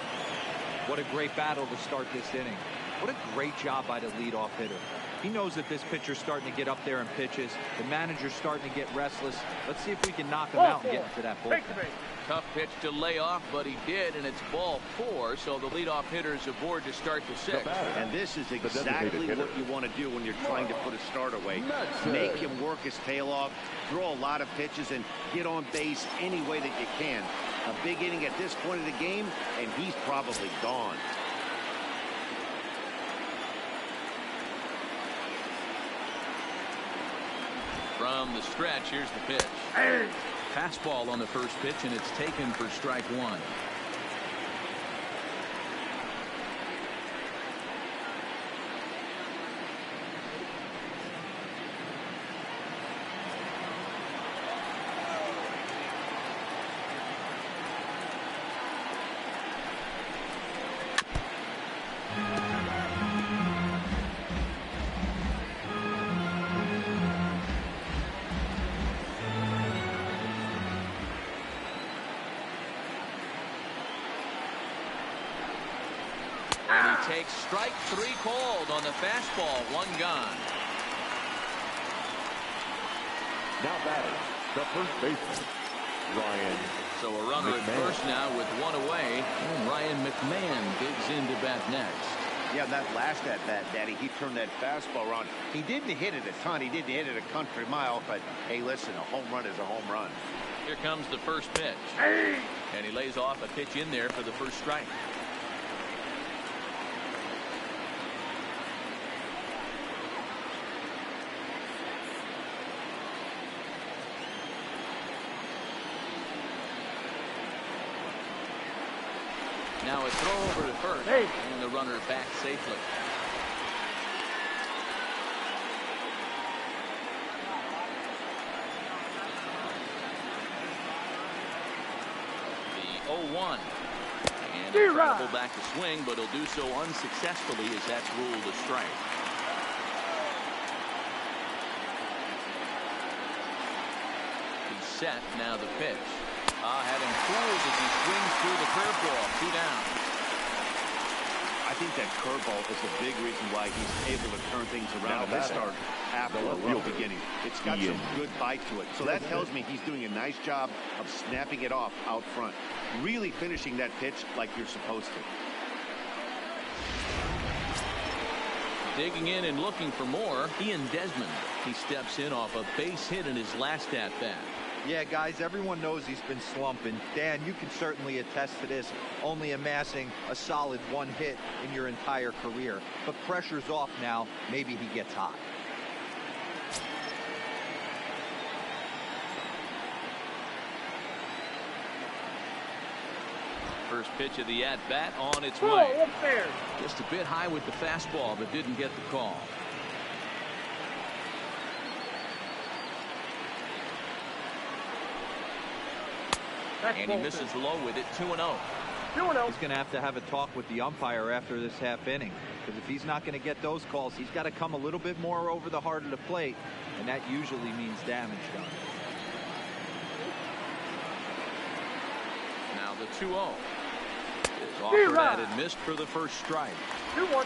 What a great battle to start this inning. What a great job by the leadoff hitter. He knows that this pitcher's starting to get up there in pitches. The manager's starting to get restless. Let's see if we can knock him out and get into that bullpen. Tough pitch to lay off, but he did, and it's ball 4, so the leadoff hitter's aboard to start the 6th. And this is exactly what you want to do when you're trying to put a start away. Make him work his tail off, throw a lot of pitches, and get on base any way that you can. A big inning at this point of the game, and he's probably gone. From the stretch, here's the pitch. Fastball on the first pitch, and it's taken for strike 1. Takes strike 3 called on the fastball. 1 gone. Now batting, the first baseman, Ryan. So a runner McMahon. at first now with 1 away. And Ryan McMahon digs into bat next. Yeah, that last at bat, Daddy, he turned that fastball around. He didn't hit it a ton. He didn't hit it a country mile. But, hey, listen, a home run is a home run. Here comes the first pitch. And he lays off a pitch in there for the first strike. Now a throw over to first, and the runner back safely. The 0-1. And he'll travel back to swing, but he'll do so unsuccessfully as that's ruled a strike. He's set, now the pitch. Having fooled as he swings through the curveball. 2 down. I think that curveball is a big reason why he's able to turn things around in this start after a rough beginning. It's got some good bite to it. So that tells me he's doing a nice job of snapping it off out front. Really finishing that pitch like you're supposed to. Digging in and looking for more, Ian Desmond. He steps in off a base hit in his last at-bat. Yeah, guys, everyone knows he's been slumping. Dan, you can certainly attest to this, only amassing a solid 1 hit in your entire career. But pressure's off now. Maybe he gets hot. First pitch of the at-bat on its way. Just a bit high with the fastball, but didn't get the call. And he misses low with it, 2-0. 2-0. He's going to have a talk with the umpire after this half inning, because if he's not going to get those calls, he's got to come a little bit more over the heart of the plate, and that usually means damage done. Now the 2-0 is offered at and missed for the first strike. 2-1.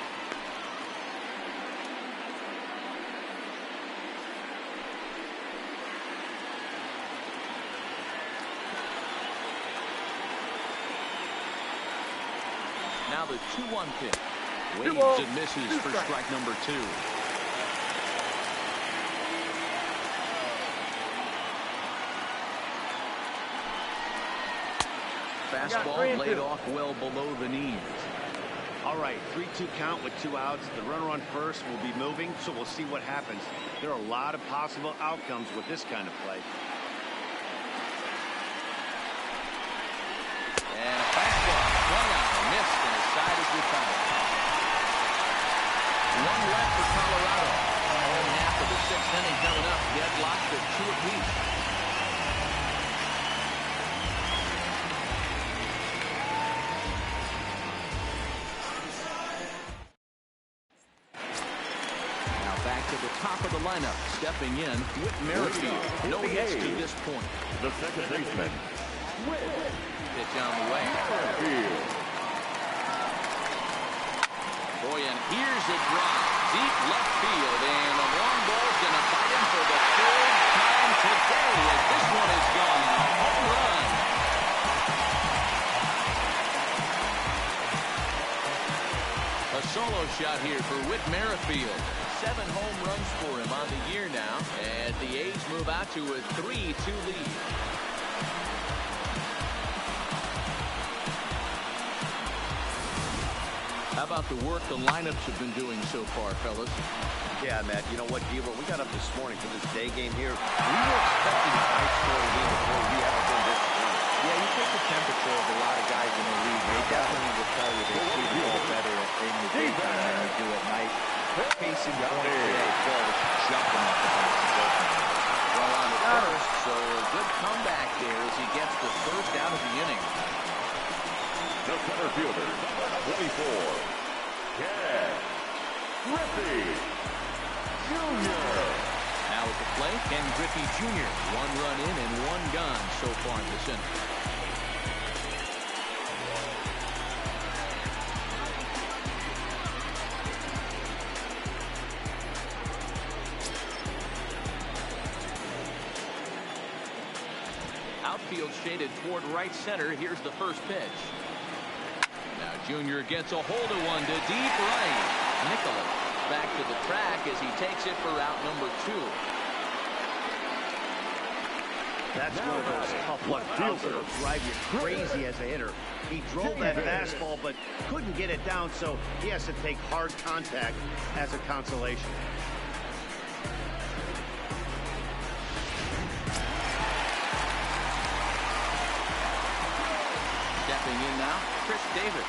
Now the 2-1 pitch. Two Waves balls, and misses two for strikes. strike number 2. Fastball laid off well below the knees. All right, 3-2 count with 2 outs. The runner on first will be moving, so we'll see what happens. There are a lot of possible outcomes with this kind of play. And a fastball swung out and missed, and his side is retired. 1 left for Colorado. Home half of the 6th inning coming up. Deadlocked at 2 apiece. Now back to the top of the lineup. Stepping in, Whit Merrifield. No hits to this point. The second baseman, Pitch on the way. Boy, and here's a drive. Deep left field, and the long ball's going to fight him for the 3rd time today as this one is gone. A home run. A solo shot here for Whit Merrifield. 7 home runs for him on the year now, and the A's move out to a 3-2 lead. How about the work the lineups have been doing so far, fellas? Yeah, Matt, you know what, D, when we got up this morning for this day game here, we were expecting a high-scoring game before we ever been this point. Yeah, you take the temperature of a lot of guys in the league. They definitely will tell you they see the ball better in the daytime than they do at night. Case in point today, ball was jumping off the box. Well, on the first, so a good comeback there as he gets the first out of the inning. the center fielder, 24, Ken Griffey Jr. Now at the plate, Ken Griffey Jr. 1 run in and 1 gone so far in this inning. Outfield shaded toward right center. Here's the first pitch. Now Junior gets a hold of one to deep right. Nicholas back to the track as he takes it for out number 2. That's one of those tough left fielders that'll drive you crazy as a hitter. He drove that fastball but couldn't get it down, so he has to take hard contact as a consolation. Stepping in now, Chris Davis.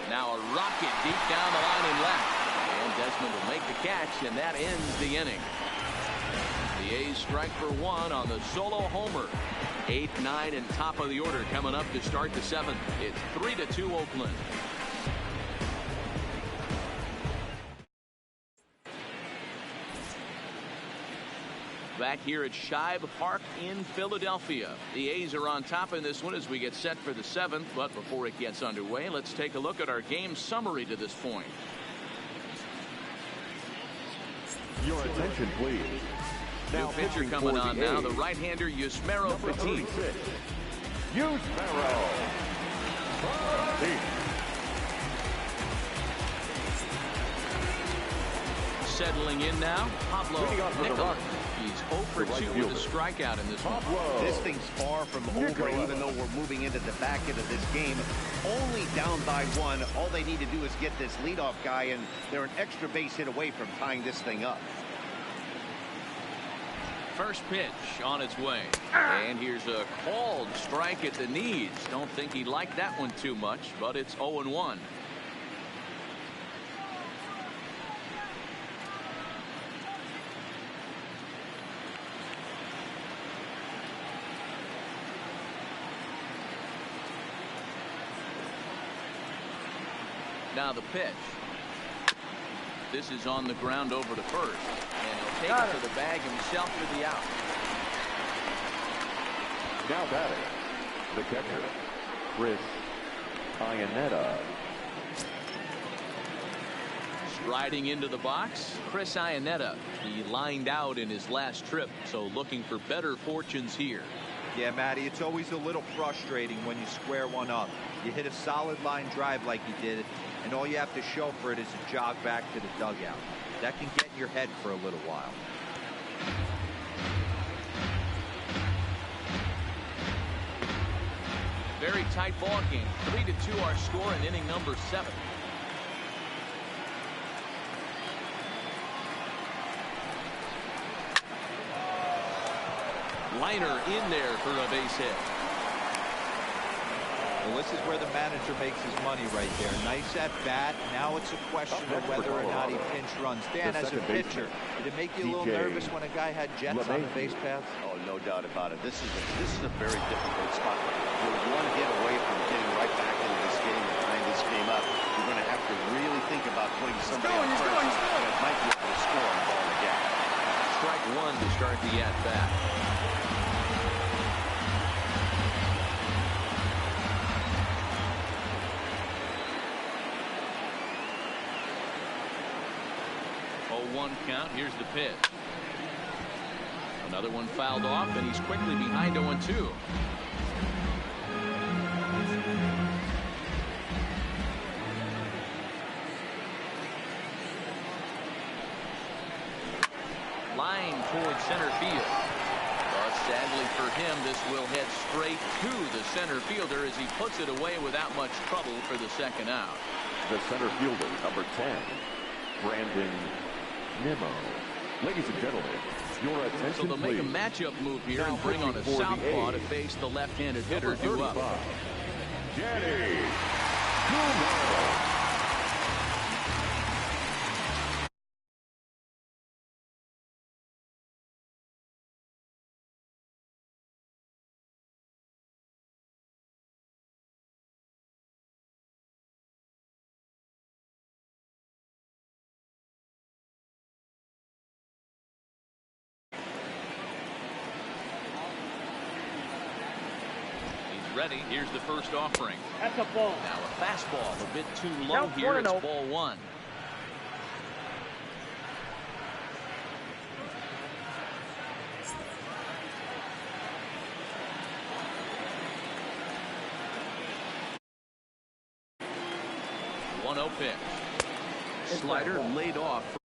Now a rocket deep down the line and left. And Desmond will make the catch, and that ends the inning. The A's strike for 1 on the solo homer. 8, 9, and top of the order coming up to start the 7th. It's 3-2 Oakland. Back here at Shibe Park in Philadelphia. The A's are on top in this one as we get set for the 7th. But before it gets underway, let's take a look at our game summary to this point. Your attention, please. New pitcher coming on now, the right-hander Yusmeiro Petit. Yusmeiro Petit. Settling in now, Pablo Nicholas. He's 0 for 2 with a strikeout in this one. This thing's far from over, even though we're moving into the back end of this game. Only down by 1. All they need to do is get this leadoff guy, and they're an extra base hit away from tying this thing up. First pitch on its way. And here's a called strike at the knees. Don't think he liked that one too much, but it's 0-1. Now the pitch. This is on the ground over to first. And he'll take it to the bag himself for the out. Now batting, the catcher, Chris Iannetta. Striding into the box, Chris Iannetta. He lined out in his last trip, so looking for better fortunes here. Yeah, Matty, it's always a little frustrating when you square one up. You hit a solid line drive like he did, and all you have to show for it is a jog back to the dugout. That can get in your head for a little while. Very tight ball game. 3-2 our score in inning number 7. Liner in there for a base hit. Well, this is where the manager makes his money right there. Nice at bat. Now it's a question of whether or not he pinch runs. Dan, as a pitcher, did it make you a little nervous when a guy had jets on the base paths? Oh, no doubt about it. This is a very difficult spot. You're one hit away from getting right back into this game and tying this game up. You're going to have to really think about putting somebody on first that might be able to score on the ball again. Strike one to start the at-bat. One count. Here's the pitch. Another one fouled off, and he's quickly behind 0-2. Line towards center field. But sadly for him, this will head straight to the center fielder as he puts it away without much trouble for the second out. The center fielder, number 10, Brandon Nimmo. Ladies and gentlemen, your attention, so they'll make a matchup move here and bring on a southpaw to face the left-handed hitter due up. Danny Gumbo. Ready. Here's the first offering. That's a ball. Now a fastball a bit too low Count here. It's 1-0. ball one. One-0 pitch. Slider laid off.